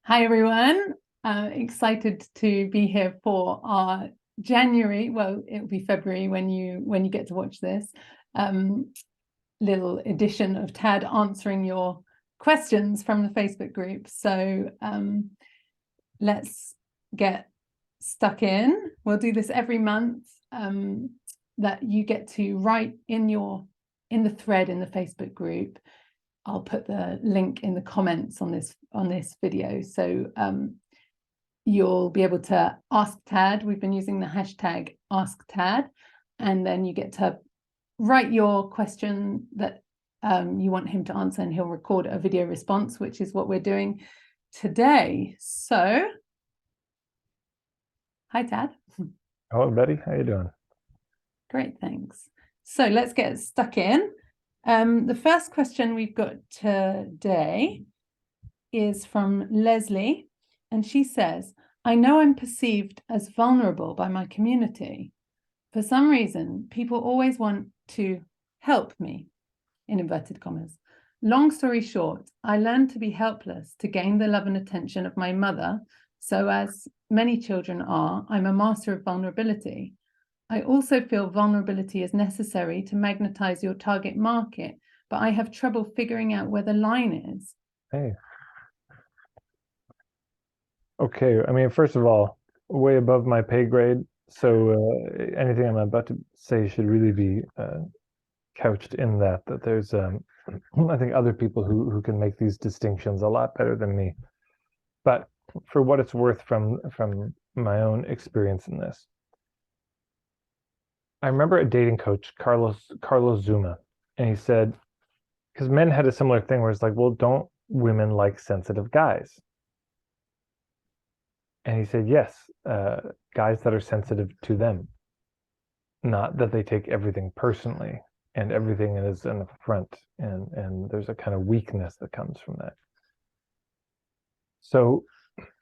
Hi everyone, excited to be here for our January, well it'll be February when you get to watch this, little edition of Tad answering your questions from the Facebook group. So let's get stuck in. We'll do this every month, that you get to write in the thread in the Facebook group. I'll put the link in the comments on this video. So you'll be able to ask Tad. We've been using the hashtag #AskTad, and then you get to write your question that you want him to answer, and he'll record a video response, which is what we're doing today. So, hi Tad. Hello, Betty. How you doing? Great, thanks. So let's get stuck in. The first question we've got today is from Leslie, and she says, I know I'm perceived as vulnerable by my community. For some reason, people always want to help me, in inverted commas. Long story short, I learned to be helpless to gain the love and attention of my mother. So as many children are, I'm a master of vulnerability. I also feel vulnerability is necessary to magnetize your target market, but I have trouble figuring out where the line is. Hey. Okay, I mean, first of all, way above my pay grade, so anything I'm about to say should really be couched in that there's, I think, other people who can make these distinctions a lot better than me. But for what it's worth from my own experience in this, I remember a dating coach, Carlos Zuma, and he said, because men had a similar thing where it's like, well, don't women like sensitive guys? And he said, yes, guys that are sensitive to them, not that they take everything personally and everything is in the front, and there's a kind of weakness that comes from that. So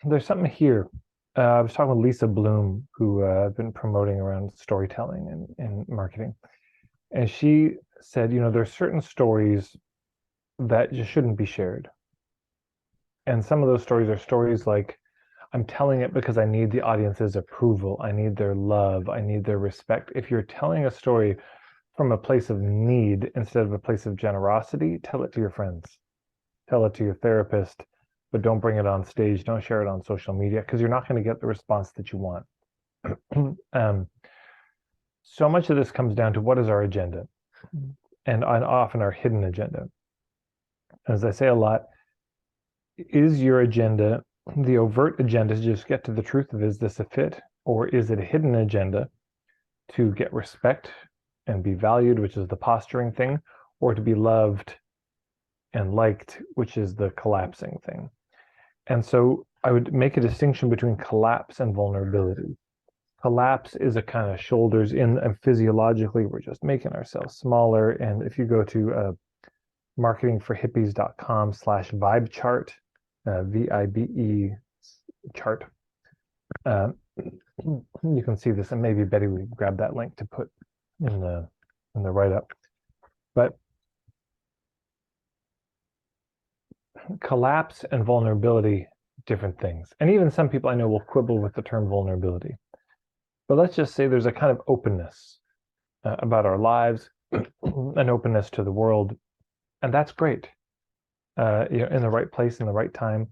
there's something here. I was talking with Lisa Bloom, who I've been promoting around storytelling and marketing. And she said, you know, there's certain stories that just shouldn't be shared. And some of those stories are stories like, I'm telling it because I need the audience's approval. I need their love. I need their respect. If you're telling a story from a place of need instead of a place of generosity, tell it to your friends. Tell it to your therapist, but don't bring it on stage. Don't share it on social media because you're not going to get the response that you want. So much of this comes down to what is our agenda, and often our hidden agenda. As I say a lot, is your agenda the overt agenda to just get to the truth of, is this a fit? Or is it a hidden agenda to get respect and be valued, which is the posturing thing, or to be loved and liked, which is the collapsing thing? And so I would make a distinction between collapse and vulnerability. Collapse is a kind of shoulders in, and physiologically, we're just making ourselves smaller. And if you go to marketingforhippies.com/vibe chart, VIBE chart, you can see this, and maybe Betty would grab that link to put in the write-up. But collapse and vulnerability, different things. And even some people I know will quibble with the term vulnerability. But let's just say there's a kind of openness about our lives, an openness to the world, and that's great. You know, in the right place, in the right time,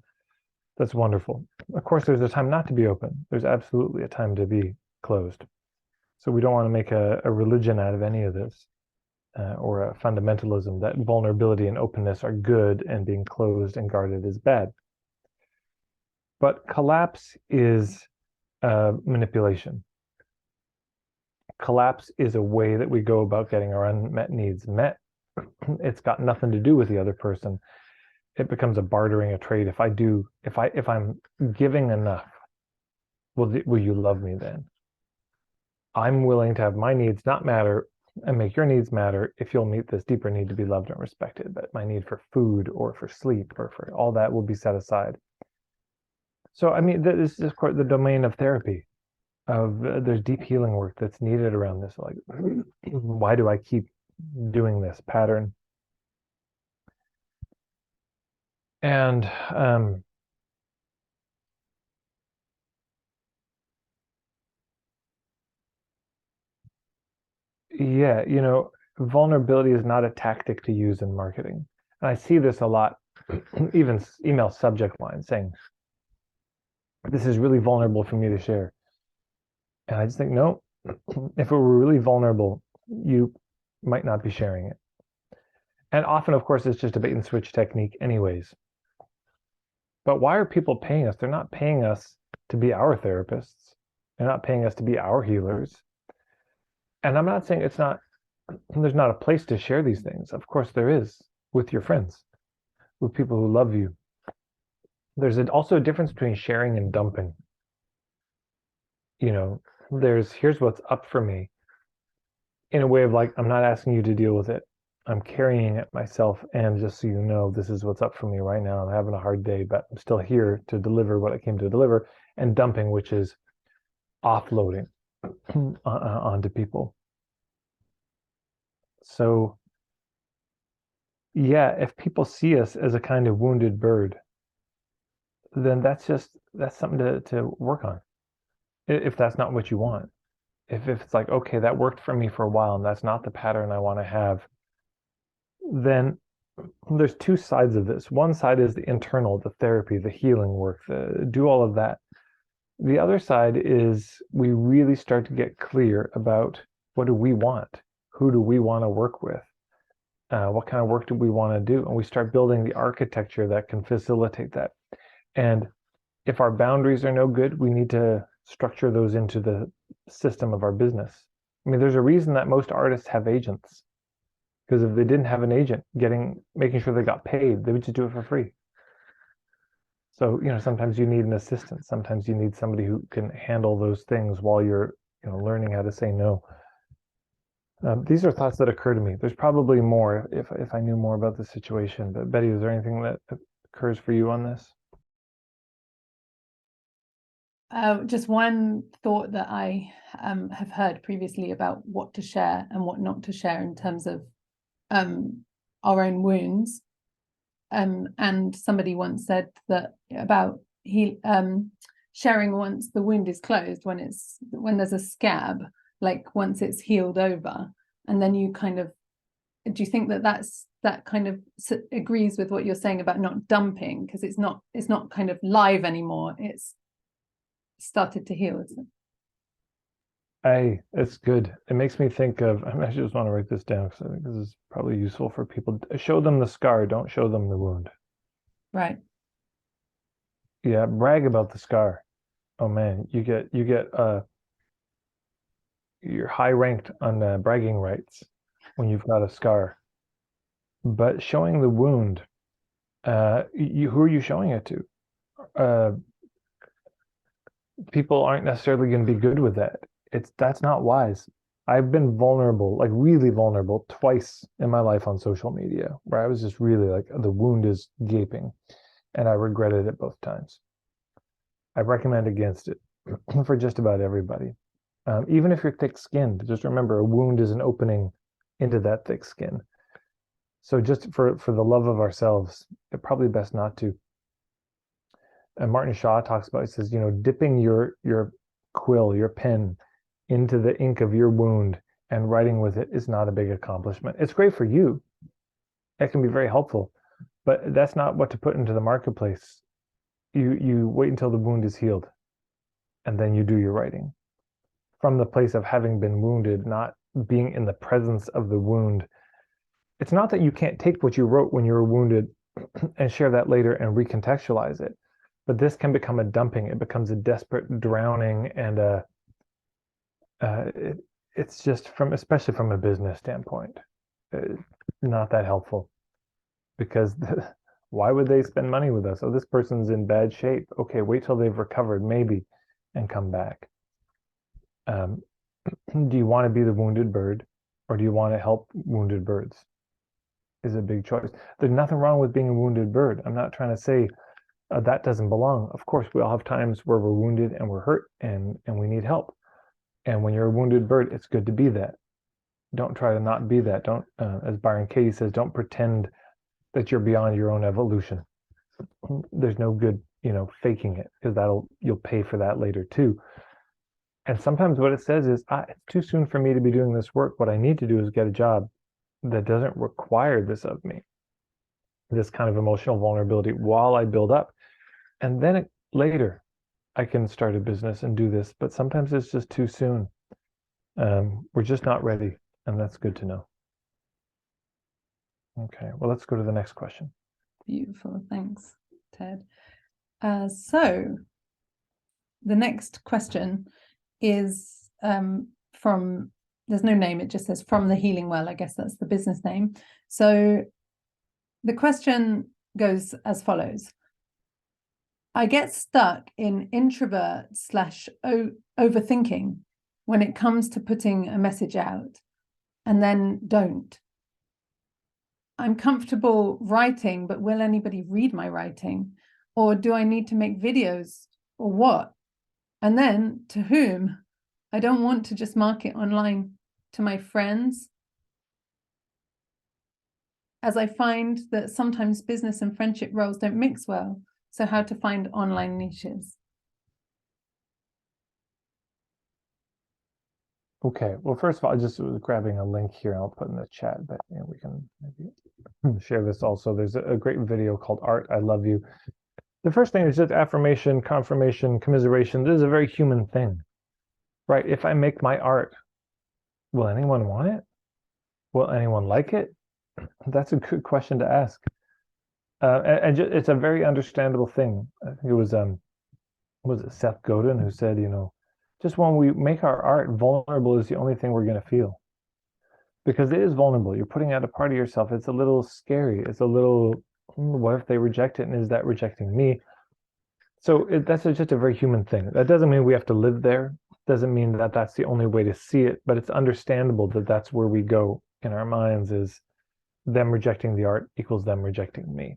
that's wonderful. Of course, there's a time not to be open. There's absolutely a time to be closed. So we don't want to make a religion out of any of this, or a fundamentalism that vulnerability and openness are good and being closed and guarded is bad. But collapse is manipulation. Collapse is a way that we go about getting our unmet needs met. It's got nothing to do with the other person. It becomes a bartering, a trade. If I'm giving enough, will you love me then? I'm willing to have my needs not matter and make your needs matter if you'll meet this deeper need to be loved and respected. But my need for food or for sleep or for all that will be set aside. So, I mean, this is the domain of therapy. There's deep healing work that's needed around this. Like, why do I keep doing this pattern? And Yeah, vulnerability is not a tactic to use in marketing. And I see this a lot, even email subject lines saying, this is really vulnerable for me to share. And I just think, no, if it were really vulnerable, you might not be sharing it. And often, of course, it's just a bait and switch technique anyways. But why are people paying us? They're not paying us to be our therapists. They're not paying us to be our healers. And I'm not saying there's not a place to share these things. Of course there is, with your friends, with people who love you. There's also a difference between sharing and dumping. Here's what's up for me, in a way of like, I'm not asking you to deal with it. I'm carrying it myself, and just so you know, this is what's up for me right now. I'm having a hard day, but I'm still here to deliver what I came to deliver. And dumping, which is offloading onto people. So yeah, if people see us as a kind of wounded bird, then that's something to work on. If that's not what you want. If it's like, okay, that worked for me for a while and that's not the pattern I want to have, then there's two sides of this. One side is the internal, the therapy, the healing work, do all of that. The other side is we really start to get clear about what do we want? Who do we want to work with? What kind of work do we want to do? And we start building the architecture that can facilitate that. And if our boundaries are no good, we need to structure those into the system of our business. I mean, there's a reason that most artists have agents. Because if they didn't have an agent making sure they got paid, they would just do it for free. So, sometimes you need an assistant. Sometimes you need somebody who can handle those things while you're, learning how to say no. These are thoughts that occur to me. There's probably more if I knew more about the situation. But Betty, is there anything that occurs for you on this? Just one thought that I have heard previously about what to share and what not to share in terms of our own wounds. And somebody once said that about sharing once the wound is closed, when there's a scab, like once it's healed over, and then you kind of, do you think that kind of agrees with what you're saying about not dumping, because it's not kind of live anymore, it's started to heal, isn't it? It's good. It makes me think of, I just want to write this down because I think this is probably useful for people. Show them the scar, don't show them the wound. Right. Yeah, brag about the scar. Oh man, you're high ranked on bragging rights when you've got a scar. But showing the wound, who are you showing it to? People aren't necessarily going to be good with that. That's not wise. I've been vulnerable, like really vulnerable, twice in my life on social media, where I was just really like, the wound is gaping, and I regretted it both times. I recommend against it for just about everybody. Even if you're thick-skinned, just remember a wound is an opening into that thick skin. So just for the love of ourselves, it's probably best not to. And Martin Shaw talks about, he says, dipping your quill, your pen, into the ink of your wound and writing with it is not a big accomplishment. It's great for you. It can be very helpful, but that's not what to put into the marketplace. You wait until the wound is healed, and then you do your writing from the place of having been wounded, not being in the presence of the wound. It's not that you can't take what you wrote when you were wounded and share that later and recontextualize it, but this can become a dumping. It becomes a desperate drowning, and it's just especially from a business standpoint, not that helpful, because why would they spend money with us? Oh, this person's in bad shape. Okay, wait till they've recovered maybe and come back. Do you want to be the wounded bird, or do you want to help wounded birds? Is a big choice. There's nothing wrong with being a wounded bird. I'm not trying to say that doesn't belong. Of course, we all have times where we're wounded and we're hurt and we need help. And when you're a wounded bird, it's good to be that. Don't try to not be that. Don't, as Byron Katie says, don't pretend that you're beyond your own evolution. There's no good, faking it, because you'll pay for that later too. And sometimes what it says is, it's too soon for me to be doing this work. What I need to do is get a job that doesn't require this of me, this kind of emotional vulnerability while I build up. And then later, I can start a business and do this. But sometimes it's just too soon. We're just not ready. And that's good to know. Okay, well, let's go to the next question. Beautiful. Thanks, Ted. So the next question is from, there's no name, it just says from the Healing Well. I guess that's the business name. So the question goes as follows. I get stuck in introvert / overthinking when it comes to putting a message out, and then don't. I'm comfortable writing, but will anybody read my writing? Or do I need to make videos, or what? And then to whom? I don't want to just market online to my friends, as I find that sometimes business and friendship roles don't mix well. So how to find online niches? Okay, well, first of all, I just was grabbing a link here. I'll put in the chat, but we can maybe share this also. There's a great video called Art, I Love You. The first thing is just affirmation, confirmation, commiseration. This is a very human thing, right? If I make my art, will anyone want it? Will anyone like it? That's a good question to ask. And it's a very understandable thing. I think it was it Seth Godin who said, just when we make our art, vulnerable is the only thing we're going to feel. Because it is vulnerable. You're putting out a part of yourself. It's a little scary. It's a little, what if they reject it? And is that rejecting me? So that's just a very human thing. That doesn't mean we have to live there. Doesn't mean that that's the only way to see it. But it's understandable that that's where we go in our minds, is them rejecting the art equals them rejecting me.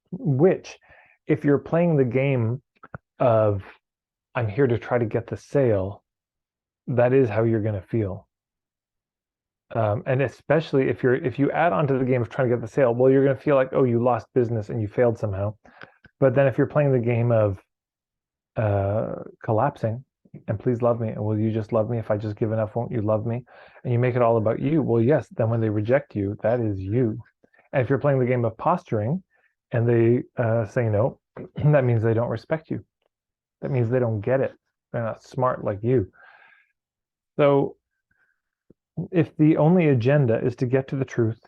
Which, if you're playing the game of, I'm here to try to get the sale, that is how you're going to feel. And especially if you add on to the game of trying to get the sale, well, you're going to feel like, oh, you lost business and you failed somehow. But then if you're playing the game of collapsing, and please love me, and will you just love me? If I just give enough, won't you love me? And you make it all about you. Well, yes, then when they reject you, that is you. And if you're playing the game of posturing and they say no, that means they don't respect you. That means they don't get it. They're not smart like you. So if the only agenda is to get to the truth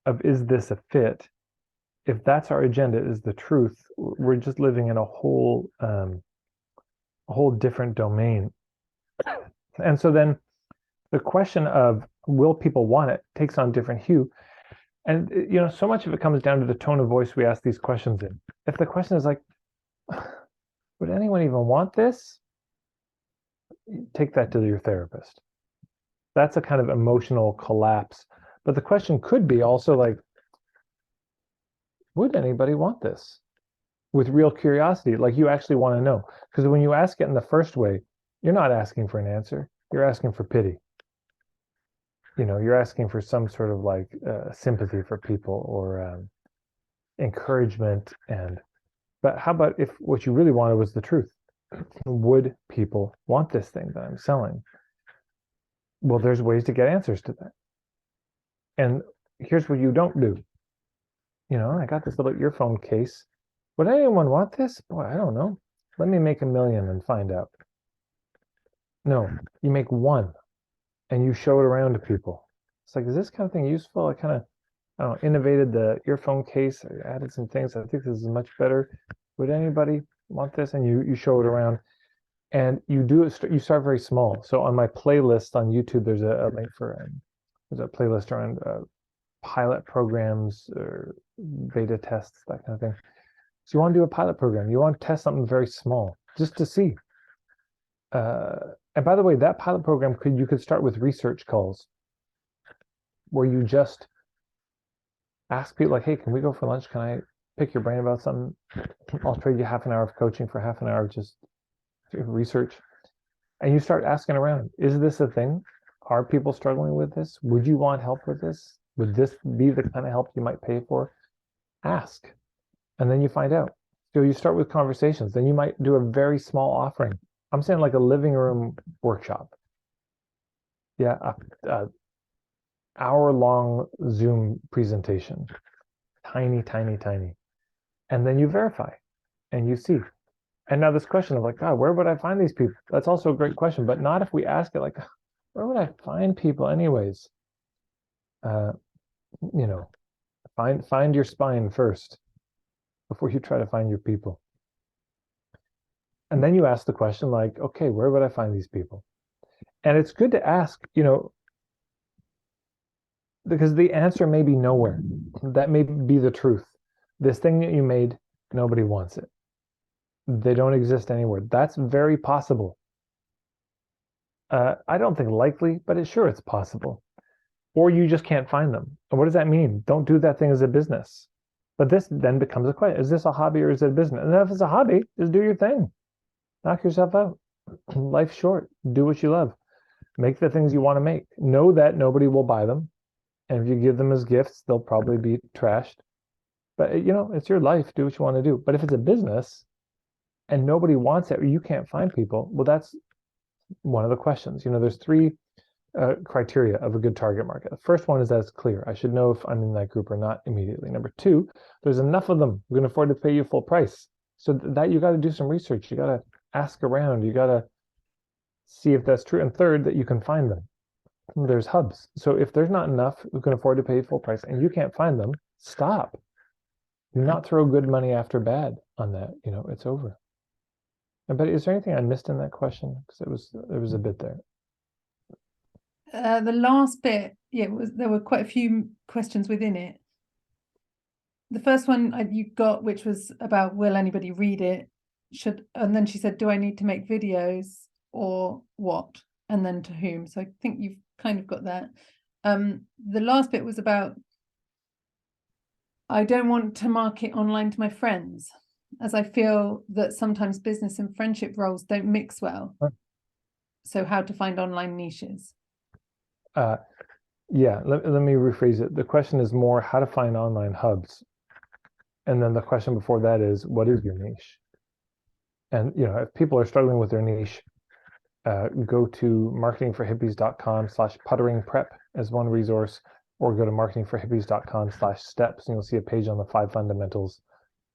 of, is this a fit? If that's our agenda, is the truth, we're just living in a whole different domain. And so then the question of, will people want it, takes on different hue. And so much of it comes down to the tone of voice we ask these questions in. If the question is like, would anyone even want this? Take that to your therapist. That's a kind of emotional collapse. But the question could be also like, would anybody want this? With real curiosity, like you actually want to know. Because when you ask it in the first way, you're not asking for an answer. You're asking for pity. You're asking for some sort of like sympathy for people, or encouragement. But how about if what you really wanted was the truth? Would people want this thing that I'm selling? Well, there's ways to get answers to that. And here's what you don't do. I got this little earphone case. Would anyone want this? Boy, I don't know. Let me make 1 million and find out. No, you make one and you show it around to people. It's like, is this kind of thing useful? I don't know, innovated the earphone case. I added some things. I think this is much better. Would anybody want this? And you show it around, and you do it. You start very small. So on my playlist on YouTube, there's a link for there's a playlist around pilot programs or beta tests, that kind of thing. So you want to do a pilot program. You want to test something very small just to see. And by the way, that pilot program you could start with research calls, where you just ask people like, hey, can we go for lunch? Can I pick your brain about something? I'll trade you half an hour of coaching for half an hour of just research. And you start asking around, is this a thing? Are people struggling with this? Would you want help with this? Would this be the kind of help you might pay for? Ask. And then you find out. So you start with conversations. Then you might do a very small offering I'm saying like a living room workshop. Yeah, a hour-long Zoom presentation. Tiny, tiny, tiny. And then you verify and you see. And now this question of like, God, where would I find these people? That's also a great question, but not if we ask it like, where would I find people anyways? You know, find your spine first before you try to find your people. And then you ask the question like, okay, where would I find these people? And it's good to ask, because the answer may be nowhere. That may be the truth. This thing that you made, nobody wants it. They don't exist anywhere. That's very possible. I don't think likely, but it's possible. Or you just can't find them. And what does that mean? Don't do that thing as a business. But this then becomes a question. Is this a hobby or is it a business? And if it's a hobby, just do your thing. Knock yourself out. Life's short. Do what you love. Make the things you want to make. Know that nobody will buy them. And if you give them as gifts, they'll probably be trashed. But, it's your life. Do what you want to do. But if it's a business and nobody wants it or you can't find people, well, that's one of the questions. There's three criteria of a good target market. The first one is that it's clear. I should know if I'm in that group or not immediately. Number two, there's enough of them who can afford to pay you full price. So that you got to do some research. You got to ask around. You got to see if that's true. And third, that you can find them. There's hubs. So if there's not enough who can afford to pay full price and you can't find them, stop. Do not throw good money after bad on that. It's over. But is there anything I missed in that question? Because there was a bit there. The last bit, there were quite a few questions within it. The first one you got, which was about, will anybody read it? And then she said, do I need to make videos or what? And then to whom? So I think you've kind of got that. The last bit was about, I don't want to market online to my friends, as I feel that sometimes business and friendship roles don't mix well. Right. So how to find online niches? Let me rephrase it. The question is more how to find online hubs. And then the question before that is, what is your niche? And, if people are struggling with their niche, go to marketingforhippies.com/putteringprep as one resource, or go to marketingforhippies.com/steps, and you'll see a page on the 5 fundamentals.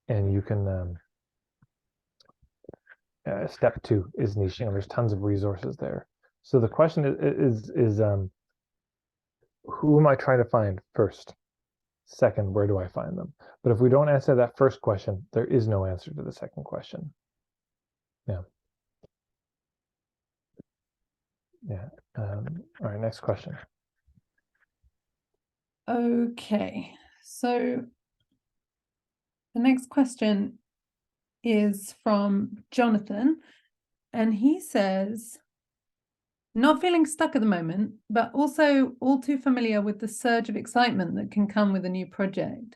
And you can, step 2 is niching. There's tons of resources there. So the question is who am I trying to find first? Second, where do I find them? But if we don't answer that first question, there is no answer to the second question. All right, next question. Okay, so the next question is from Jonathan, and he says, not feeling stuck at the moment, but also all too familiar with the surge of excitement that can come with a new project.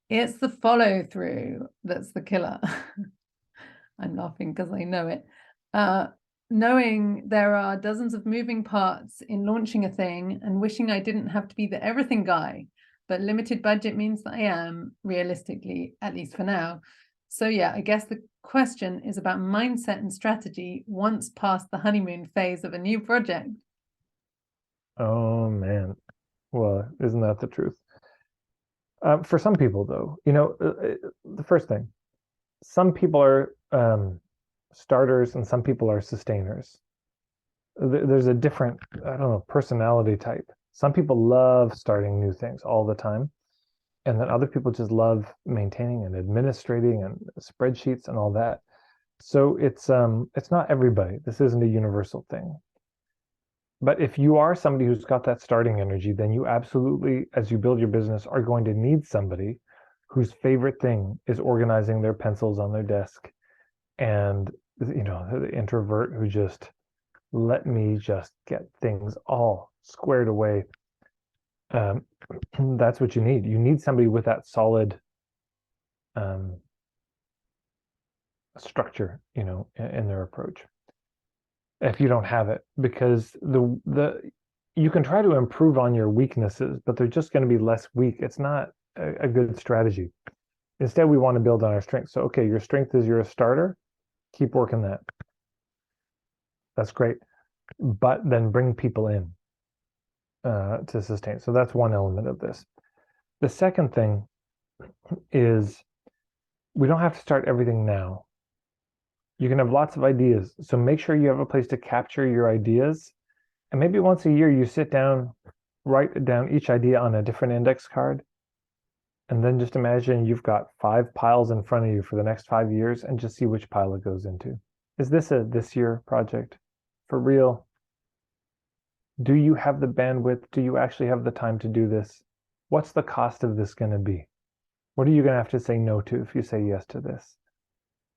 It's the follow through that's the killer. I'm laughing because I know it. Knowing there are dozens of moving parts in launching a thing and wishing I didn't have to be the everything guy, but limited budget means that I am, realistically, at least for now. So I guess the question is about mindset and strategy once past the honeymoon phase of a new project. Oh man, well, isn't that the truth? For some people though, the first thing, some people are starters and some people are sustainers. There's a different, personality type. Some people love starting new things all the time. And then other people just love maintaining and administrating and spreadsheets and all that. So it's not everybody. This isn't a universal thing. But if you are somebody who's got that starting energy, then you absolutely, as you build your business, are going to need somebody whose favorite thing is organizing their pencils on their desk. And, the introvert who just, let me just get things all squared away. That's what you need. You need somebody with that solid structure, in their approach. If you don't have it, because you can try to improve on your weaknesses, but they're just going to be less weak. It's not a good strategy. Instead, we want to build on our strengths. So, okay, your strength is you're a starter. Keep working that. That's great. But then bring people in to sustain. So that's one element of this. The second thing is we don't have to start everything now. You can have lots of ideas. So make sure you have a place to capture your ideas. And maybe once a year you sit down, write down each idea on a different index card. And then just imagine you've got 5 piles in front of you for the next 5 years and just see which pile it goes into. Is this a this year project? For real? Do you have the bandwidth? Do you actually have the time to do this? What's the cost of this going to be? What are you going to have to say no to if you say yes to this?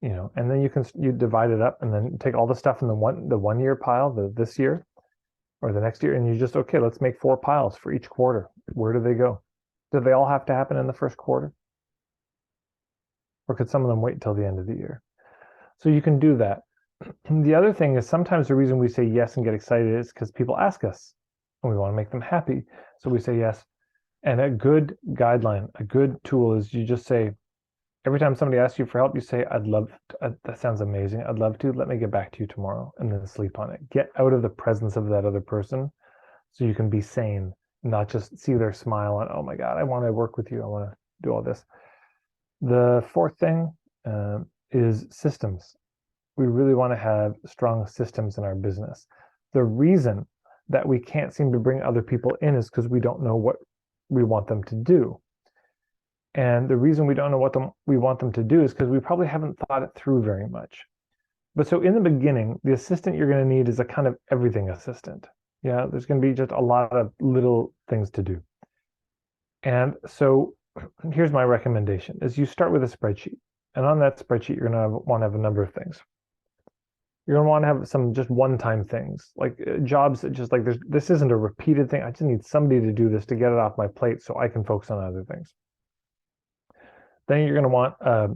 And then you divide it up and then take all the stuff in the 1 year pile, this year or the next year, and you just, okay, let's make 4 piles for each quarter. Where do they go? Do they all have to happen in the first quarter? Or could some of them wait until the end of the year? So you can do that. The other thing is sometimes the reason we say yes and get excited is because people ask us and we want to make them happy. So we say yes. And a good guideline, a good tool is you just say, every time somebody asks you for help, you say, I'd love to, that sounds amazing. I'd love to, let me get back to you tomorrow, and then sleep on it. Get out of the presence of that other person so you can be sane, not just see their smile and, oh my God, I want to work with you. I want to do all this. The fourth thing is systems. We really want to have strong systems in our business. The reason that we can't seem to bring other people in is because we don't know what we want them to do. And the reason we don't know what we want them to do is because we probably haven't thought it through very much. But so in the beginning, the assistant you're going to need is a kind of everything assistant. Yeah, there's going to be just a lot of little things to do. And so here's my recommendation is you start with a spreadsheet. And on that spreadsheet, you're going to want to have a number of things. You're going to want to have some just one-time things, like jobs that just like this isn't a repeated thing. I just need somebody to do this to get it off my plate so I can focus on other things. Then you're going to want a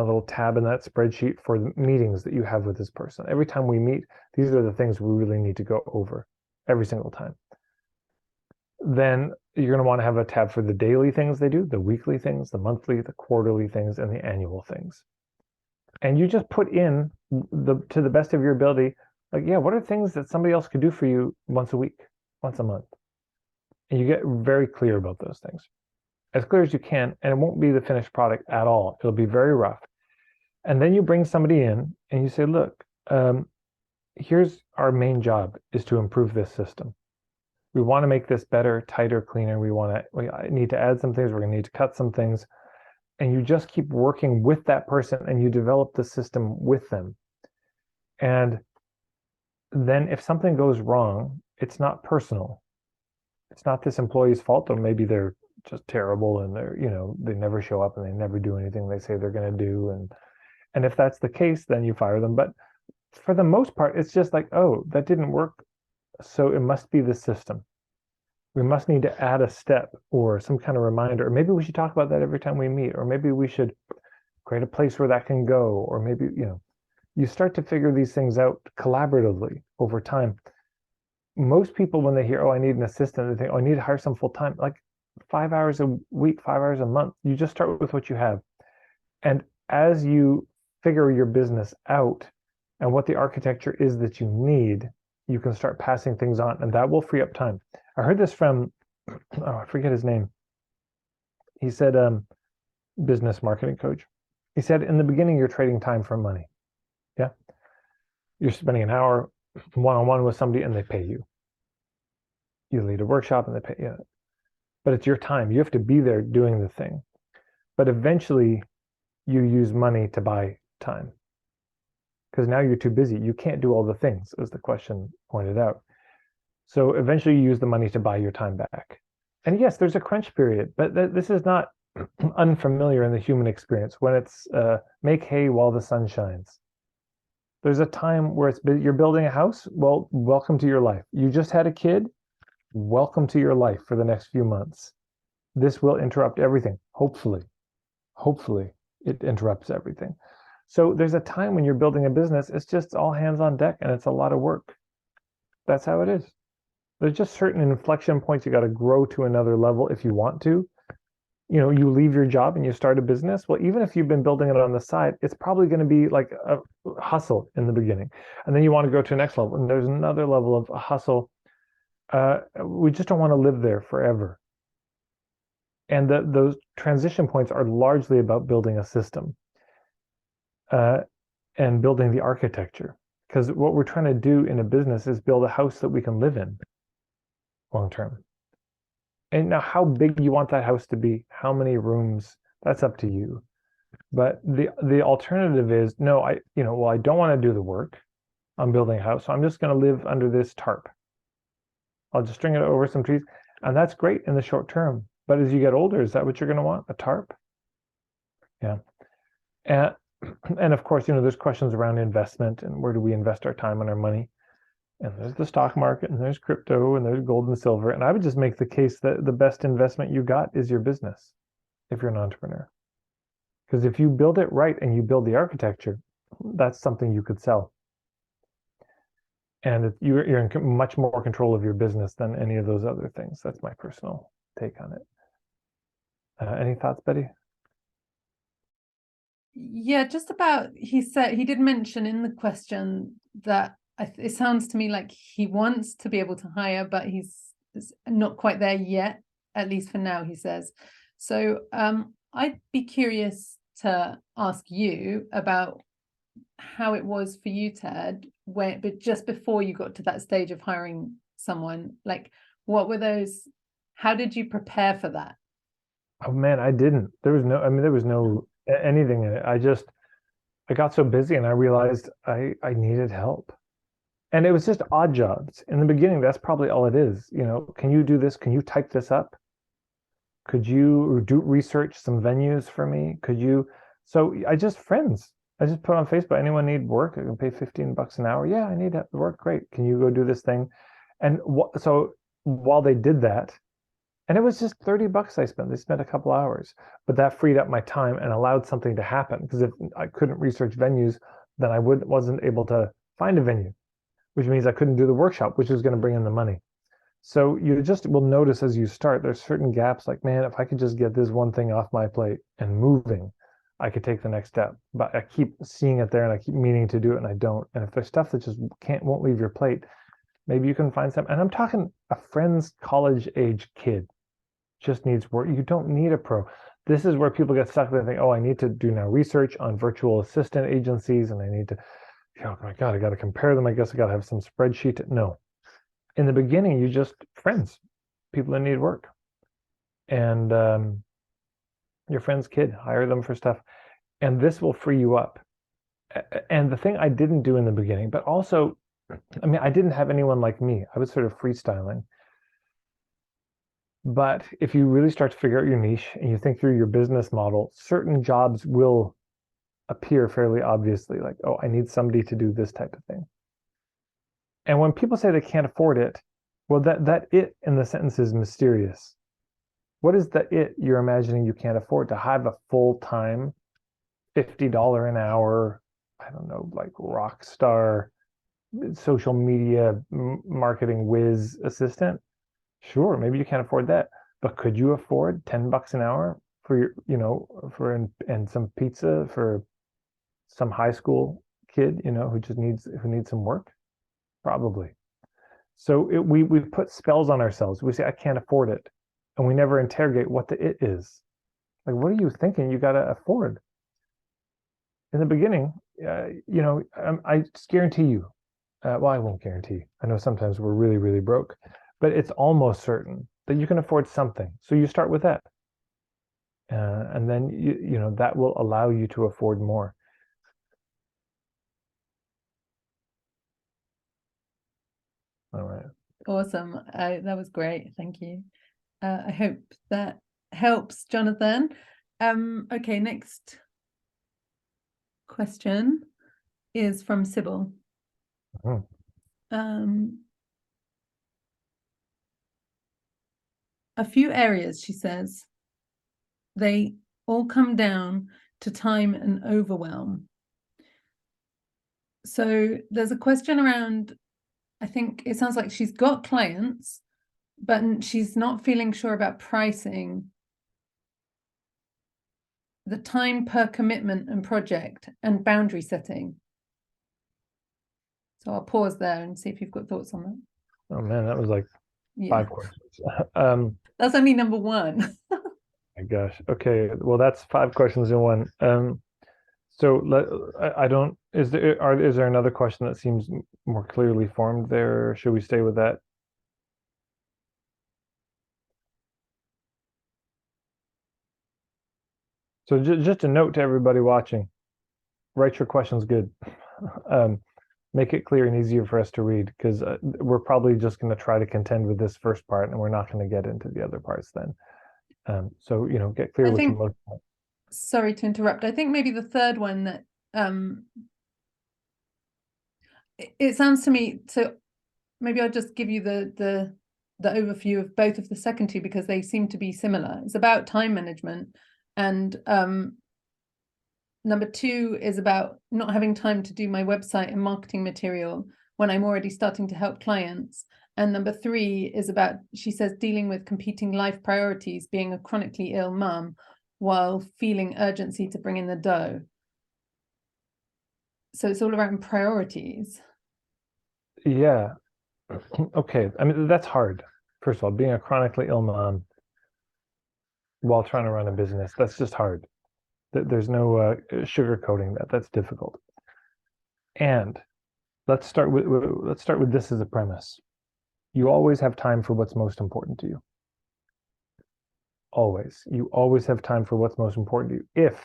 little tab in that spreadsheet for the meetings that you have with this person. Every time we meet, these are the things we really need to go over every single time. Then you're going to want to have a tab for the daily things they do, the weekly things, the monthly, the quarterly things, and the annual things. And you just put in to the best of your ability, like, yeah, what are things that somebody else could do for you once a week, once a month? And you get very clear about those things, as clear as you can, and it won't be the finished product at all. It'll be very rough. And then you bring somebody in and you say, look, here's our main job is to improve this system. We want to make this better, tighter, cleaner. We need to add some things. We're going to need to cut some things. And you just keep working with that person and you develop the system with them. And then if something goes wrong, it's not personal. It's not this employee's fault, or maybe they're just terrible and they never show up and they never do anything they say they're going to do. And if that's the case, then you fire them. But for the most part, it's just like, oh, that didn't work. So it must be the system. We must need to add a step or some kind of reminder. Or maybe we should talk about that every time we meet. Or maybe we should create a place where that can go. Or maybe, you start to figure these things out collaboratively over time. Most people, when they hear, oh, I need an assistant, they think, oh, I need to hire some full time. Like 5 hours a week, 5 hours a month. You just start with what you have. And as you figure your business out and what the architecture is that you need, you can start passing things on, and that will free up time. I heard this from, I forget his name. He said, business marketing coach. He said, in the beginning, you're trading time for money. Yeah. You're spending an hour one-on-one with somebody and they pay you. You lead a workshop and they pay you. But it's your time. You have to be there doing the thing. But eventually you use money to buy time. Because now you're too busy. You can't do all the things, as the question pointed out. So eventually you use the money to buy your time back. And yes, there's a crunch period, but this is not unfamiliar in the human experience when it's make hay while the sun shines. There's a time where you're building a house. Well, welcome to your life. You just had a kid. Welcome to your life for the next few months. This will interrupt everything. Hopefully it interrupts everything. So there's a time when you're building a business, it's just all hands on deck and it's a lot of work. That's how it is. There's just certain inflection points you got to grow to another level if you want to. you leave your job and you start a business. Well, even if you've been building it on the side, it's probably going to be like a hustle in the beginning. And then you want to go to the next level. And there's another level of hustle. We just don't want to live there forever. And those transition points are largely about building a system and building the architecture. Because what we're trying to do in a business is build a house that we can live in long term. And now how big you want that house to be, how many rooms, that's up to you. But the alternative is, no, I don't want to do the work. I'm building a house, so I'm just going to live under this tarp. I'll just string it over some trees. And that's great in the short term. But as you get older, is that what you're going to want? A tarp? Yeah. And of course, there's questions around investment and where do we invest our time and our money? And there's the stock market and there's crypto and there's gold and silver. And I would just make the case that the best investment you got is your business if you're an entrepreneur. Because if you build it right and you build the architecture, that's something you could sell. And you're in much more control of your business than any of those other things. That's my personal take on it. Any thoughts, Betty? Yeah, just about, he did mention in the question that it sounds to me like he wants to be able to hire, but he's not quite there yet, at least for now, he says. So I'd be curious to ask you about how it was for you, Ted, but just before you got to that stage of hiring someone, like what were those, how did you prepare for that? Oh man, I didn't. There was no anything in it. I got so busy and I realized I needed help. And it was just odd jobs. In the beginning, that's probably all it is. Can you do this? Can you type this up? Could you do research some venues for me? So I just friends. I just put on Facebook, anyone need work? I can pay $15 an hour. Yeah, I need work. Great. Can you go do this thing? And so while they did that, and it was just $30 they spent a couple hours, but that freed up my time and allowed something to happen. Because if I couldn't research venues, then I wasn't able to find a venue, which means I couldn't do the workshop, which was going to bring in the money. So you just will notice as you start, there's certain gaps like, man, if I could just get this one thing off my plate and moving, I could take the next step. But I keep seeing it there and I keep meaning to do it and I don't. And if there's stuff that just won't leave your plate, maybe you can find some. And I'm talking a friend's college age kid just needs work. You don't need a pro. This is where people get stuck. They think, oh, I need to do now research on virtual assistant agencies and I need to, oh my God, I got to compare them. I guess I got to have some spreadsheet. No. In the beginning, you just friends, people that need work. And your friend's kid, hire them for stuff. And this will free you up. And the thing I didn't do in the beginning, but also, I didn't have anyone like me. I was sort of freestyling. But if you really start to figure out your niche and you think through your business model, certain jobs will appear fairly obviously, like, oh, I need somebody to do this type of thing. And when people say they can't afford it, well, that it in the sentence is mysterious. What is the it you're imagining you can't afford? To have a full-time $50 an hour, I don't know, like rock star social media marketing whiz assistant? Sure, maybe you can't afford that, but could you afford $10 an hour for and some pizza for some high school kid, who needs some work? Probably. So we put spells on ourselves. We say, I can't afford it. And we never interrogate what the it is. Like, what are you thinking you got to afford? In the beginning, I just guarantee you, well, I won't guarantee. I know sometimes we're really, really broke, but it's almost certain that you can afford something. So you start with that. And then, that will allow you to afford more. All right. Awesome. That was great. Thank you. I hope that helps, Jonathan. Okay, next question is from Sybil. Mm-hmm. A few areas, she says, they all come down to time and overwhelm. So there's a question around, I think it sounds like she's got clients, but she's not feeling sure about pricing the time per commitment and project, and boundary setting. So I'll pause there and see if you've got thoughts on that. Oh man, that was like 5 questions. That's only number 1. My gosh. Okay. Well, that's 5 questions in one. So I don't. Is there another question that seems more clearly formed there? Should we stay with that? So just a note to everybody watching: write your questions good. Make it clear and easier for us to read, because we're probably just going to try to contend with this first part, and we're not going to get into the other parts then. So get clear what you most want. Sorry to interrupt. I think maybe the third one that it sounds to me, so maybe I'll just give you the overview of both of the second two, because they seem to be similar. It's about time management, and number 2 is about not having time to do my website and marketing material when I'm already starting to help clients. And number 3 is about, she says, dealing with competing life priorities, being a chronically ill mum while feeling urgency to bring in the dough. So it's all around priorities. Yeah. Okay. I mean, that's hard. First of all, being a chronically ill mom while trying to run a business, that's just hard. There's no sugarcoating that. That's difficult. And let's start with this as a premise. You always have time for what's most important to you. Always. You always have time for what's most important to you, if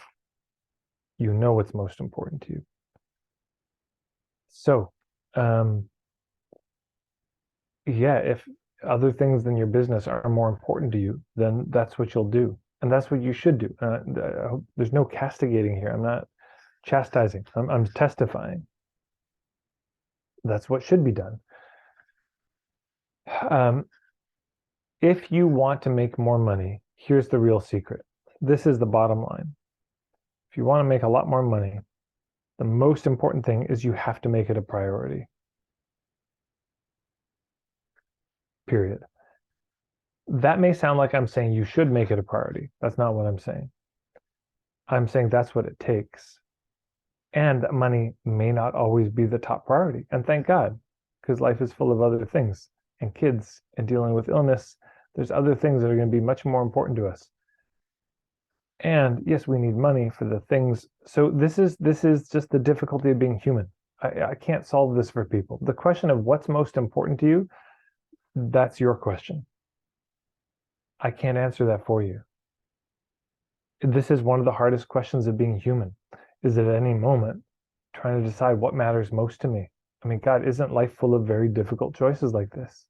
you know what's most important to you. So, yeah, if other things than your business are more important to you, then that's what you'll do. And that's what you should do. There's no castigating here. I'm not chastising. I'm testifying. That's what should be done. If you want to make more money, here's the real secret. This is the bottom line. If you want to make a lot more money, the most important thing is you have to make it a priority. Period. That may sound like I'm saying you should make it a priority. That's not what I'm saying. I'm saying that's what it takes. And money may not always be the top priority. And thank God, because life is full of other things, and kids, and dealing with illness. There's other things that are going to be much more important to us. And yes, we need money for the things. So this is just the difficulty of being human. I can't solve this for people. The question of what's most important to you, that's your question. I can't answer that for you. This is one of the hardest questions of being human, is at any moment trying to decide what matters most to me. I mean, God, isn't life full of very difficult choices like this?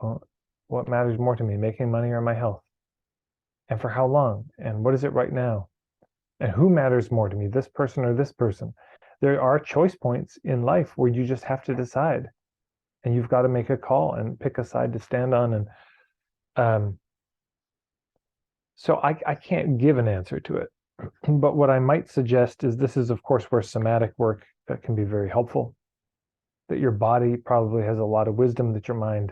Well, what matters more to me, making money or my health? And for how long? And what is it right now? And who matters more to me, this person or this person? There are choice points in life where you just have to decide. And you've got to make a call and pick a side to stand on. And so I can't give an answer to it. But what I might suggest is, this is, of course, where somatic work can be very helpful. That your body probably has a lot of wisdom that your mind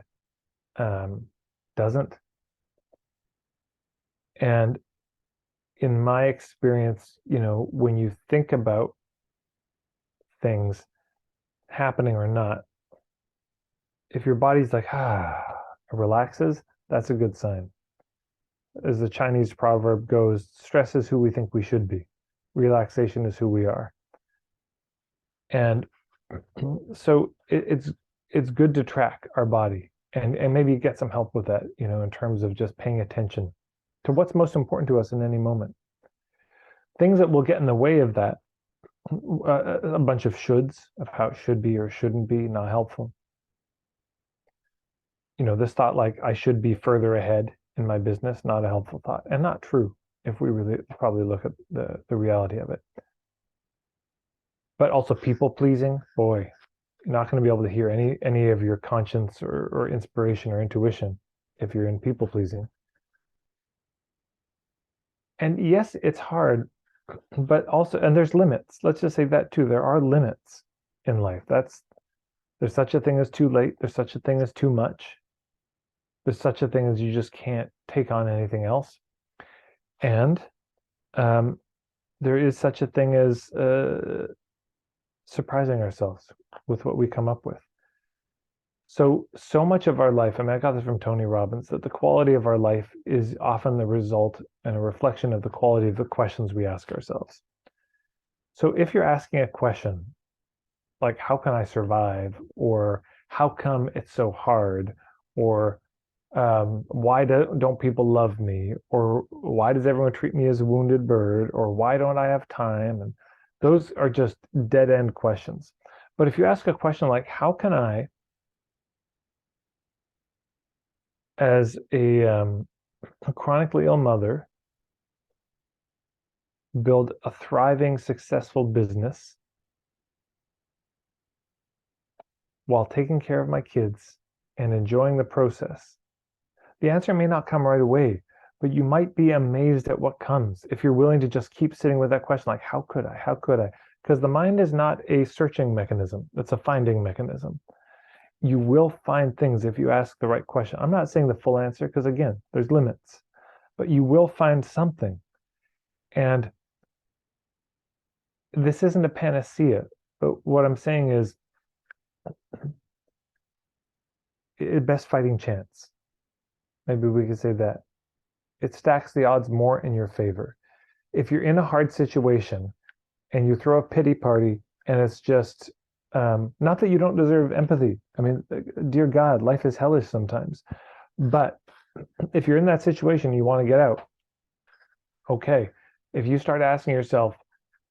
doesn't. And in my experience, when you think about things happening or not, if your body's like, relaxes, that's a good sign. As the Chinese proverb goes, stress is who we think we should be. Relaxation is who we are. And so it's good to track our body and maybe get some help with that, in terms of just paying attention to what's most important to us in any moment. Things that will get in the way of that, a bunch of shoulds of how it should be or shouldn't be, not helpful. This thought like I should be further ahead in my business, not a helpful thought, and not true if we really probably look at the reality of it. But also people pleasing, boy, you're not going to be able to hear any of your conscience or inspiration or intuition if you're in people pleasing. And yes, it's hard, but also, and there's limits. Let's just say that too. There are limits in life. There's such a thing as too late. There's such a thing as too much. There's such a thing as you just can't take on anything else. And there is such a thing as surprising ourselves with what we come up with. So much of our life, I mean, I got this from Tony Robbins, that the quality of our life is often the result and a reflection of the quality of the questions we ask ourselves. So if you're asking a question like, how can I survive? Or how come it's so hard? Or why don't people love me? Or why does everyone treat me as a wounded bird? Or why don't I have time? And those are just dead-end questions. But if you ask a question like, how can I, as a chronically ill mother, build a thriving, successful business while taking care of my kids and enjoying the process? The answer may not come right away, but you might be amazed at what comes if you're willing to just keep sitting with that question, like, how could I? How could I? Because the mind is not a searching mechanism, it's a finding mechanism. You will find things if you ask the right question. I'm not saying the full answer, because again, there's limits, but you will find something. And this isn't a panacea, but what I'm saying is best fighting chance. Maybe we could say that. It stacks the odds more in your favor. If you're in a hard situation and you throw a pity party and it's just, not that you don't deserve empathy. I mean, dear God, life is hellish sometimes. But if you're in that situation, you want to get out. Okay. If you start asking yourself,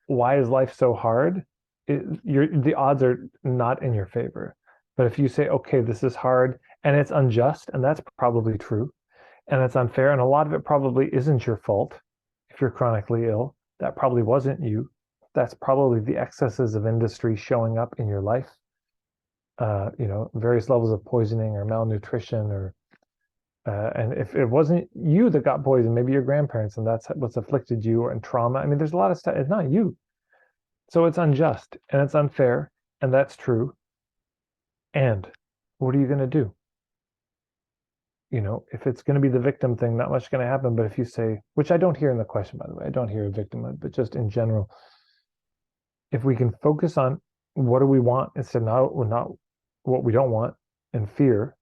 why is life so hard? The odds are not in your favor. But if you say, okay, this is hard and it's unjust, and that's probably true, and it's unfair, and a lot of it probably isn't your fault. If you're chronically ill, that probably wasn't you. That's probably the excesses of industry showing up in your life. Various levels of poisoning or malnutrition, or and if it wasn't you that got poisoned, maybe your grandparents, and that's what's afflicted you, or in trauma. I mean, there's a lot of stuff. It's not you. So it's unjust and it's unfair, and that's true. And what are you going to do? If it's going to be the victim thing, not much is going to happen. But if you say, which I don't hear in the question, by the way, I don't hear a victimhood, but just in general, if we can focus on what do we want instead of not what we don't want, and fear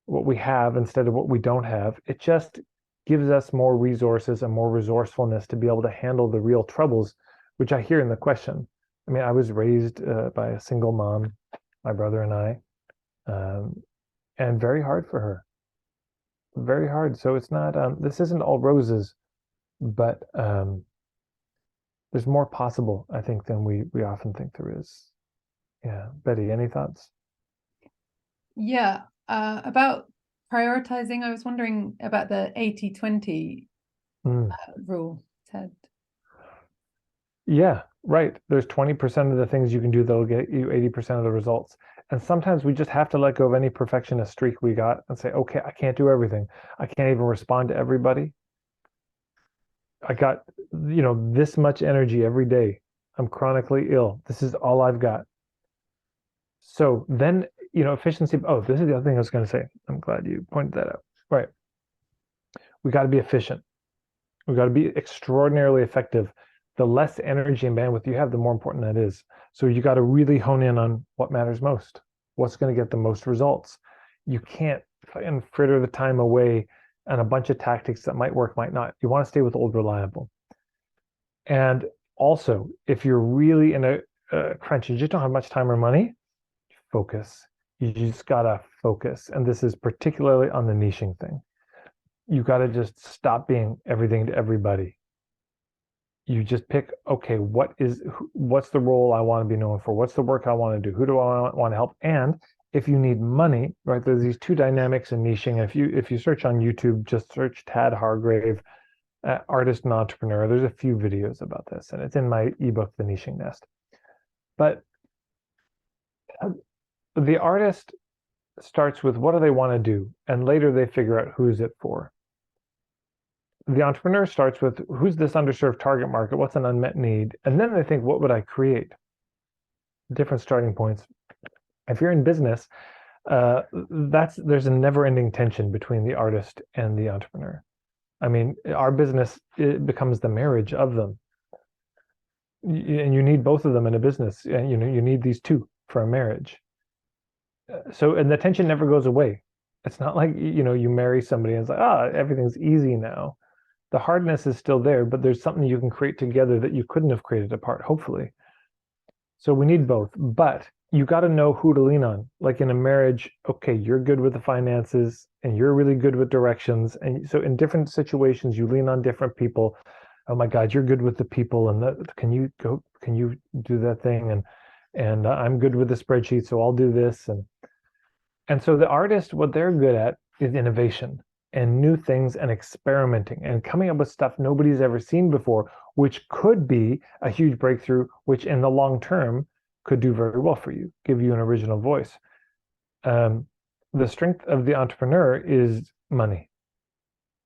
what we have instead of what we don't have, it just gives us more resources and more resourcefulness to be able to handle the real troubles, which I hear in the question. I mean, I was raised by a single mom, my brother and I, and very hard for her. Very hard. So it's not, this isn't all roses, but there's more possible, I think, than we often think there is. Yeah. Betty, any thoughts? Yeah. About prioritizing, I was wondering about the 80-20 rule, Ted. Yeah, right. There's 20% of the things you can do that'll get you 80% of the results. And sometimes we just have to let go of any perfectionist streak we got and say, okay, I can't do everything. I can't even respond to everybody. I got, this much energy every day. I'm chronically ill. This is all I've got. So then, efficiency. Oh, this is the other thing I was going to say. I'm glad you pointed that out. Right. We got to be efficient. We got to be extraordinarily effective. The less energy and bandwidth you have, the more important that is. So you got to really hone in on what matters most, what's going to get the most results. You can't fritter the time away on a bunch of tactics that might work, might not. You want to stay with old reliable. And also, if you're really in a crunch, you just don't have much time or money, focus. You just got to focus. And this is particularly on the niching thing. You got to just stop being everything to everybody. You just pick, okay, what's the role I want to be known for? What's the work I want to do? Who do I want to help? And if you need money, right, there's these two dynamics in niching. If you search on YouTube, just search Tad Hargrave, artist and entrepreneur. There's a few videos about this, and it's in my ebook, The Niching Nest. But the artist starts with what do they want to do, and later they figure out who is it for. The entrepreneur starts with who's this underserved target market, what's an unmet need, and then they think, what would I create? Different starting points. If you're in business, there's a never-ending tension between the artist and the entrepreneur. I mean, our business, it becomes the marriage of them. And you need both of them in a business. And you need these two for a marriage. So, and the tension never goes away. It's not like, you marry somebody and it's like, everything's easy now. The hardness is still there, but there's something you can create together that you couldn't have created apart, hopefully. So we need both, but you got to know who to lean on. Like in a marriage, okay, you're good with the finances and you're really good with directions. And so in different situations, you lean on different people. Oh my God, you're good with the people, and can you do that thing? And I'm good with the spreadsheet, so I'll do this. And so the artist, what they're good at is innovation and new things and experimenting and coming up with stuff nobody's ever seen before, which could be a huge breakthrough, which in the long term could do very well for you, give you an original voice. The strength of the entrepreneur is money.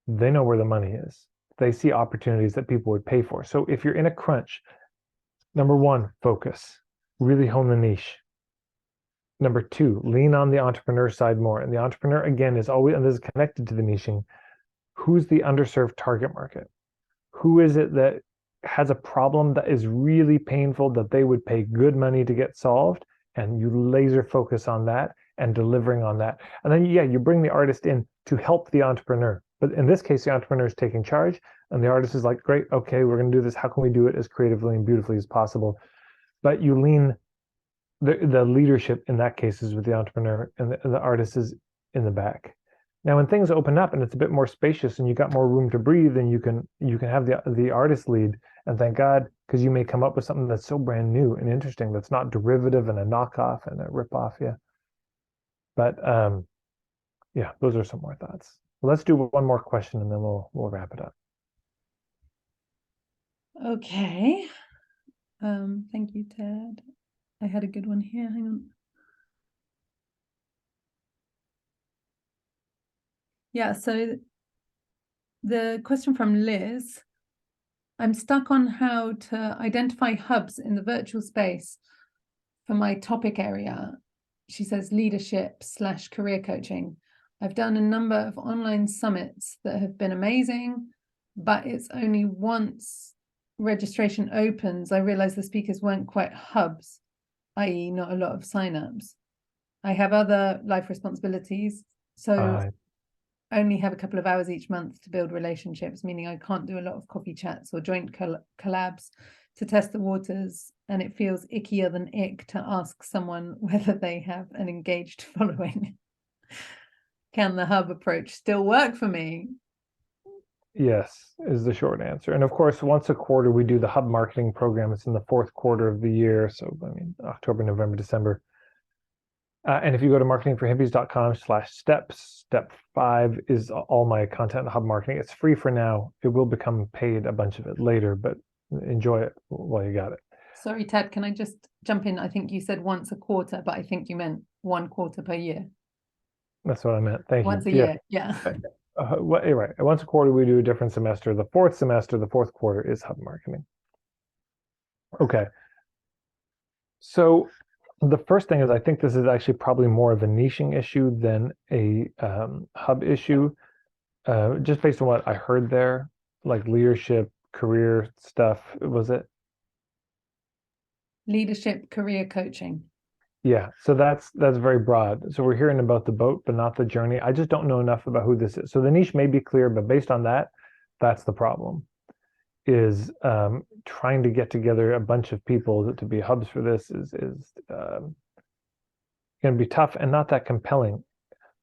They know where the money is. They see opportunities that people would pay for. So if you're in a crunch, number one, focus, really hone the niche. Number two, lean on the entrepreneur side more. And the entrepreneur, again, is always, and this is connected to the niching, who's the underserved target market? Who is it that has a problem that is really painful that they would pay good money to get solved? And you laser focus on that and delivering on that. And then, you bring the artist in to help the entrepreneur. But in this case, the entrepreneur is taking charge and the artist is like, great, okay, we're going to do this. How can we do it as creatively and beautifully as possible? But you lean, the leadership in that case is with the entrepreneur, and the artist is in the back. Now, when things open up and it's a bit more spacious and you got more room to breathe, then you can have the artist lead, and thank God, because you may come up with something that's so brand new and interesting that's not derivative and a knockoff and a ripoff. Yeah. But those are some more thoughts. Well, let's do one more question and then we'll wrap it up. Okay. Thank you, Ted. I had a good one here. Hang on. Yeah, so the question from Liz, I'm stuck on how to identify hubs in the virtual space for my topic area. She says leadership/career coaching. I've done a number of online summits that have been amazing, but it's only once registration opens, I realize the speakers weren't quite hubs, i.e. not a lot of signups. I have other life responsibilities, so only have a couple of hours each month to build relationships, meaning I can't do a lot of coffee chats or joint collabs to test the waters, and it feels ickier than ick to ask someone whether they have an engaged following. Can the hub approach still work for me? Yes, is the short answer. And of course, once a quarter, we do the hub marketing program. It's in the fourth quarter of the year. So, October, November, December. And if you go to marketingforhippies.com/steps, step 5 is all my content on hub marketing. It's free for now. It will become paid, a bunch of it later, but enjoy it while you got it. Sorry, Ted, can I just jump in? I think you said once a quarter, but I think you meant 1 quarter per year. That's what I meant. Thank you. Once a year, yeah. You're right. Once a quarter, we do a different semester. The fourth semester, the fourth quarter is hub marketing. Okay. So the first thing is, I think this is actually probably more of a niching issue than a hub issue, just based on what I heard there, like leadership, career stuff. Was it? Leadership, career coaching. Yeah, so that's very broad. So we're hearing about the boat, but not the journey. I just don't know enough about who this is. So the niche may be clear, but based on that, that's the problem, is trying to get together a bunch of people to be hubs for this is going to be tough and not that compelling.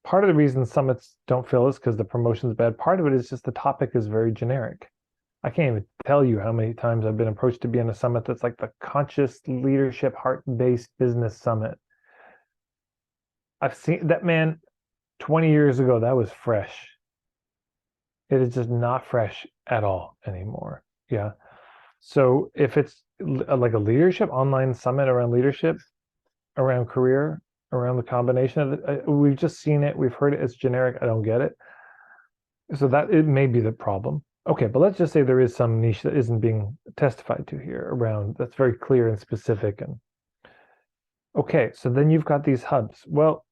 Part of the reason summits don't fill is because the promotion's bad. Part of it is just the topic is very generic. I can't even tell you how many times I've been approached to be on a summit that's like the conscious leadership, heart-based business summit. I've seen that, man, 20 years ago, that was fresh. It is just not fresh at all anymore. Yeah. So if it's like a leadership online summit around leadership, around career, around the combination of it, we've just seen it. We've heard it. It's generic. I don't get it. So that it may be the problem. Okay, but let's just say there is some niche that isn't being testified to here around that's very clear and specific. And okay, so then you've got these hubs. Well,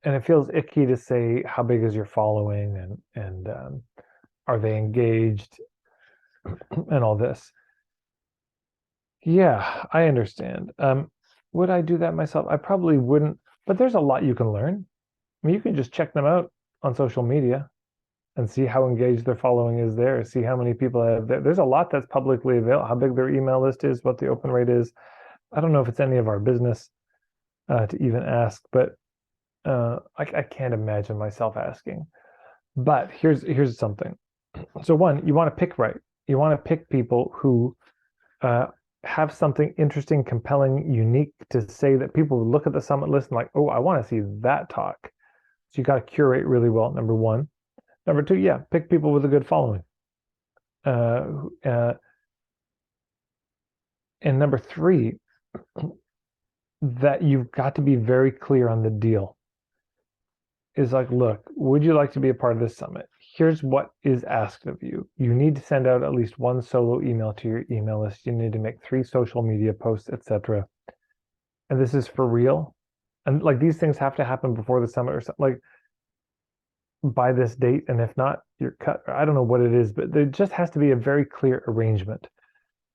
and it feels icky to say how big is your following and are they engaged and all this. Yeah, I understand. Would I do that myself? I probably wouldn't, but there's a lot you can learn. I mean, you can just check them out on social media and see how engaged their following is there, see how many people have there. There's a lot that's publicly available, how big their email list is, what the open rate is. I don't know if it's any of our business to even ask, but I can't imagine myself asking. But here's something. So one, you want to pick right. You want to pick people who have something interesting, compelling, unique to say that people would look at the summit list and like, oh, I want to see that talk. So you got to curate really well, number one. Number two, yeah, pick people with a good following. And number three, that you've got to be very clear on the deal. Is like, look, would you like to be a part of this summit? Here's what is asked of you. You need to send out at least one solo email to your email list. You need to make 3 social media posts, etc. And this is for real. And like these things have to happen before the summit or something, like by this date. And if not, you're cut. I don't know what it is, but there just has to be a very clear arrangement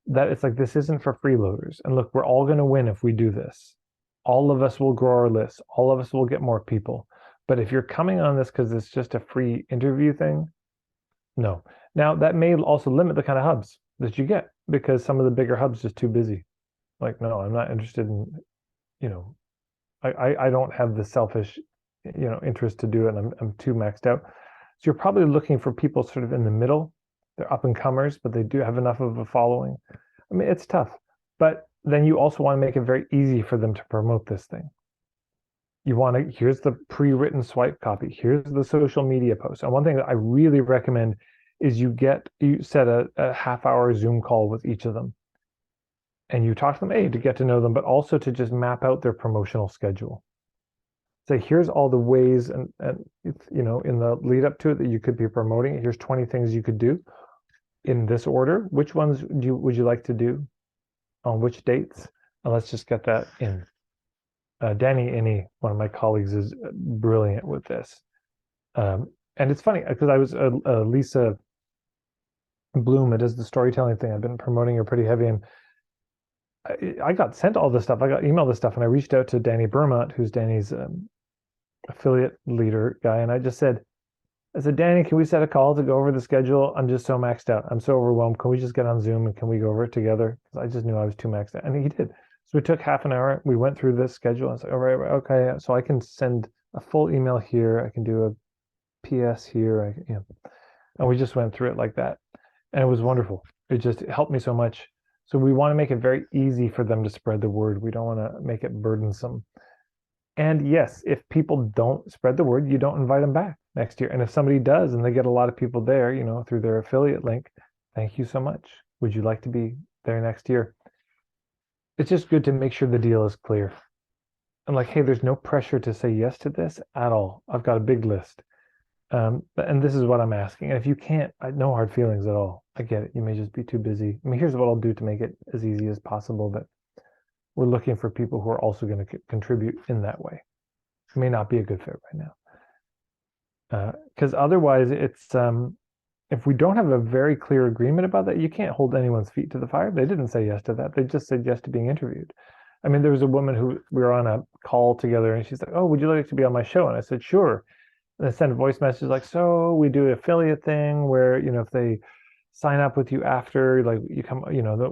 that it's like, this isn't for freeloaders. And look, we're all going to win if we do this. All of us will grow our list. All of us will get more people. But if you're coming on this because it's just a free interview thing, no. Now, that may also limit the kind of hubs that you get because some of the bigger hubs are just too busy. Like, no, I'm not interested in, I don't have the selfish, interest to do it. And I'm too maxed out. So you're probably looking for people sort of in the middle. They're up and comers, but they do have enough of a following. I mean, it's tough. But then you also want to make it very easy for them to promote this thing. You want to, here's the pre-written swipe copy. Here's the social media post. And one thing that I really recommend is you set a half-hour Zoom call with each of them. And you talk to them, to get to know them, but also to just map out their promotional schedule. Say, here's all the ways and it's, in the lead up to it that you could be promoting. Here's 20 things you could do in this order. Which ones would you like to do on which dates? And let's just get that in. Danny Inney, one of my colleagues, is brilliant with this. And it's funny because I was Lisa Bloom, it is the storytelling thing. I've been promoting her pretty heavy. And I got sent all this stuff. I got emailed this stuff. And I reached out to Danny Burmont, who's Danny's affiliate leader guy. And I said, Danny, can we set a call to go over the schedule? I'm just so maxed out. I'm so overwhelmed. Can we just get on Zoom and can we go over it together? Because I just knew I was too maxed out. And he did. So we took half an hour. We went through this schedule. I was like, all right, okay. So I can send a full email here. I can do a PS here. And we just went through it like that. And it was wonderful. It just helped me so much. So we want to make it very easy for them to spread the word. We don't want to make it burdensome. And yes, if people don't spread the word, you don't invite them back next year. And if somebody does and they get a lot of people there, through their affiliate link, thank you so much. Would you like to be there next year? It's just good to make sure the deal is clear. I'm like, hey, there's no pressure to say yes to this at all. I've got a big list. And this is what I'm asking. And if you can't, no hard feelings at all. I get it. You may just be too busy. I mean, here's what I'll do to make it as easy as possible. But we're looking for people who are also going to contribute in that way. It may not be a good fit right now. Because otherwise, it's if we don't have a very clear agreement about that, you can't hold anyone's feet to the fire. They didn't say yes to that. They just said yes to being interviewed. I mean, there was a woman who we were on a call together and she's like, oh, would you like to be on my show? And I said, sure. And I sent a voice message like, so we do an affiliate thing where, if they sign up with you after, like you come,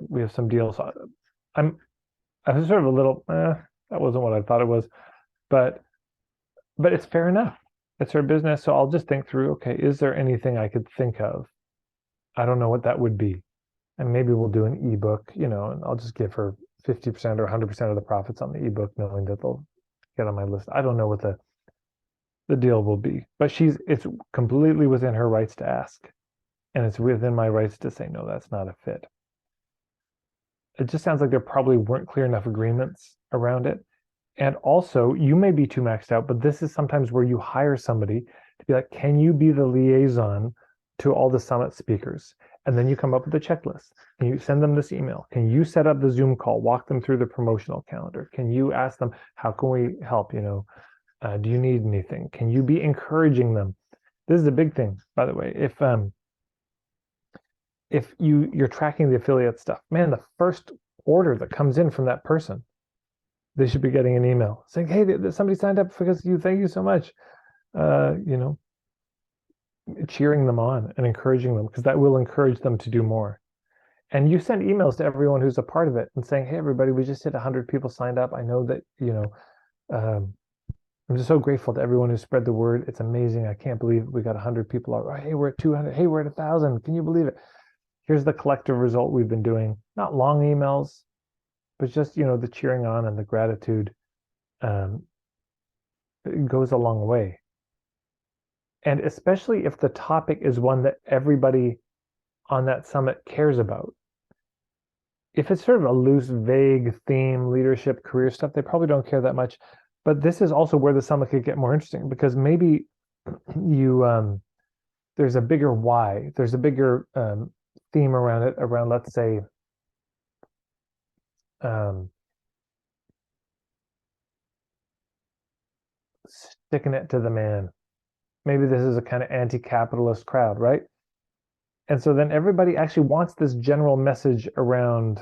we have some deals. I was sort of a little, that wasn't what I thought it was, but it's fair enough. It's her business. So I'll just think through, okay, is there anything I could think of? I don't know what that would be. And maybe we'll do an ebook, and I'll just give her 50% or 100% of the profits on the ebook, knowing that they'll get on my list. I don't know what the deal will be, but it's completely within her rights to ask. And it's within my rights to say, no, that's not a fit. It just sounds like there probably weren't clear enough agreements around it. And also, you may be too maxed out, but this is sometimes where you hire somebody to be like, can you be the liaison to all the summit speakers? And then you come up with a checklist and you send them this email. Can you set up the Zoom call, walk them through the promotional calendar? Can you ask them, how can we help? Do you need anything? Can you be encouraging them? This is a big thing, by the way. If you're tracking the affiliate stuff, man, the first order that comes in from that person, they should be getting an email saying, hey, somebody signed up because you, thank you so much. Cheering them on and encouraging them, because that will encourage them to do more. And you send emails to everyone who's a part of it and saying, hey, everybody, we just hit 100 people signed up. I know that, I'm just so grateful to everyone who spread the word. It's amazing. I can't believe we got 100 people out. Hey, we're at 200. Hey, we're at 1,000. Can you believe it? Here's the collective result we've been doing. Not long emails, but just, the cheering on and the gratitude it goes a long way. And especially if the topic is one that everybody on that summit cares about. If it's sort of a loose, vague theme, leadership, career stuff, they probably don't care that much. But this is also where the summit could get more interesting, because maybe there's a bigger why, there's a bigger theme around it, around, let's say, sticking it to the man. Maybe this is a kind of anti-capitalist crowd, right? And so then everybody actually wants this general message around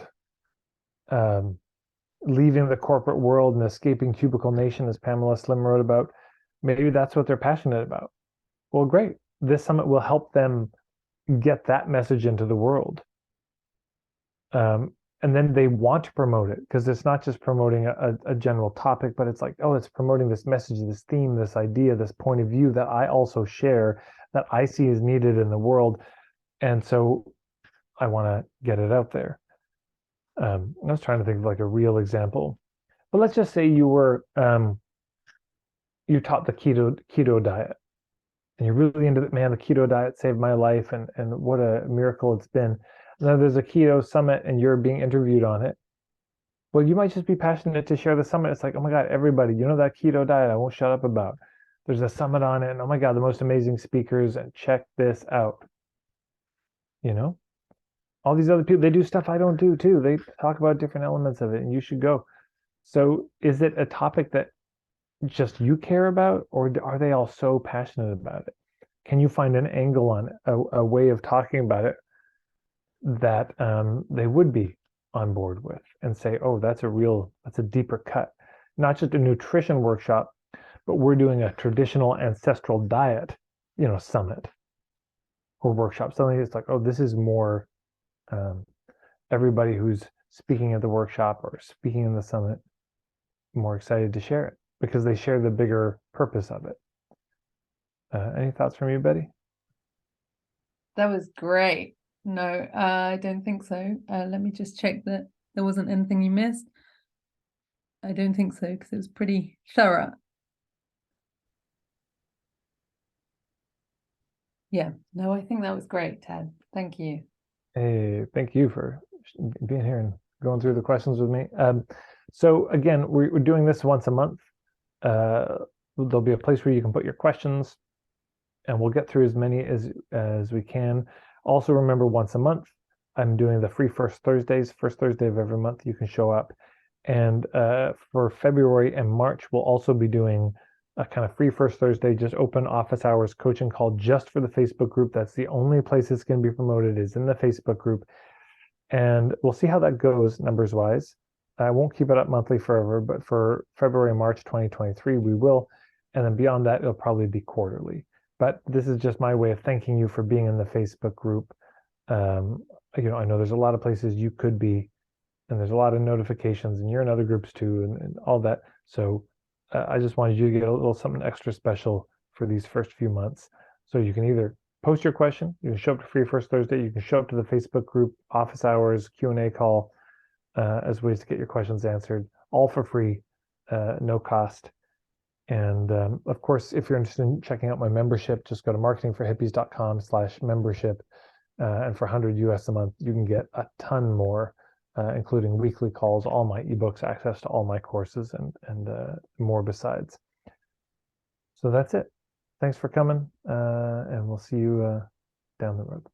leaving the corporate world and escaping cubicle nation, as Pamela Slim wrote about. Maybe that's what they're passionate about. Well, great. This summit will help them get that message into the world. And then they want to promote it, because it's not just promoting a general topic, but it's like, oh, it's promoting this message, this theme, this idea, this point of view that I also share, that I see is needed in the world. And so I want to get it out there. I was trying to think of like a real example, but let's just say you were, you taught the keto diet, and you're really into it. Man, the keto diet saved my life, and what a miracle it's been. Now there's a keto summit and you're being interviewed on it. Well, you might just be passionate to share the summit. It's like, oh my God, everybody, that keto diet I won't shut up about. There's a summit on it, and oh my God, the most amazing speakers, and check this out. All these other people, they do stuff I don't do too. They talk about different elements of it, and you should go. So is it a topic that just you care about, or are they all so passionate about it? Can you find an angle on it, a way of talking about it that they would be on board with, and say, oh, that's a deeper cut. Not just a nutrition workshop, but we're doing a traditional ancestral diet, summit or workshop. Something that's like, oh, this is more everybody who's speaking at the workshop or speaking in the summit more excited to share it, because they share the bigger purpose of it. Any thoughts from you, Betty? That was great. No, I don't think so. Let me just check that there wasn't anything you missed. I don't think so, because it was pretty thorough. Yeah, no, I think that was great, Ted. Thank you. Hey, thank you for being here and going through the questions with me. So again, we're doing this once a month. There'll be a place where you can put your questions, and we'll get through as many as we can. Also, remember, once a month, I'm doing the free first Thursdays. First Thursday of every month, you can show up. And for February and March, we'll also be doing a kind of free first Thursday, just open office hours coaching call just for the Facebook group. That's the only place it's going to be promoted, is in the Facebook group. And we'll see how that goes numbers wise. I won't keep it up monthly forever, but for February and March 2023, we will. And then beyond that, it'll probably be quarterly. But this is just my way of thanking you for being in the Facebook group. I know there's a lot of places you could be, and there's a lot of notifications, and you're in other groups too, and all that. So I just wanted you to get a little something extra special for these first few months. So you can either post your question, you can show up to Free First Thursday, you can show up to the Facebook group, office hours, Q&A call, as ways to get your questions answered, all for free, no cost. And of course, if you're interested in checking out my membership, just go to marketingforhippies.com/membership. And for $100 US a month, you can get a ton more, including weekly calls, all my ebooks, access to all my courses, and more besides. So that's it. Thanks for coming, and we'll see you down the road.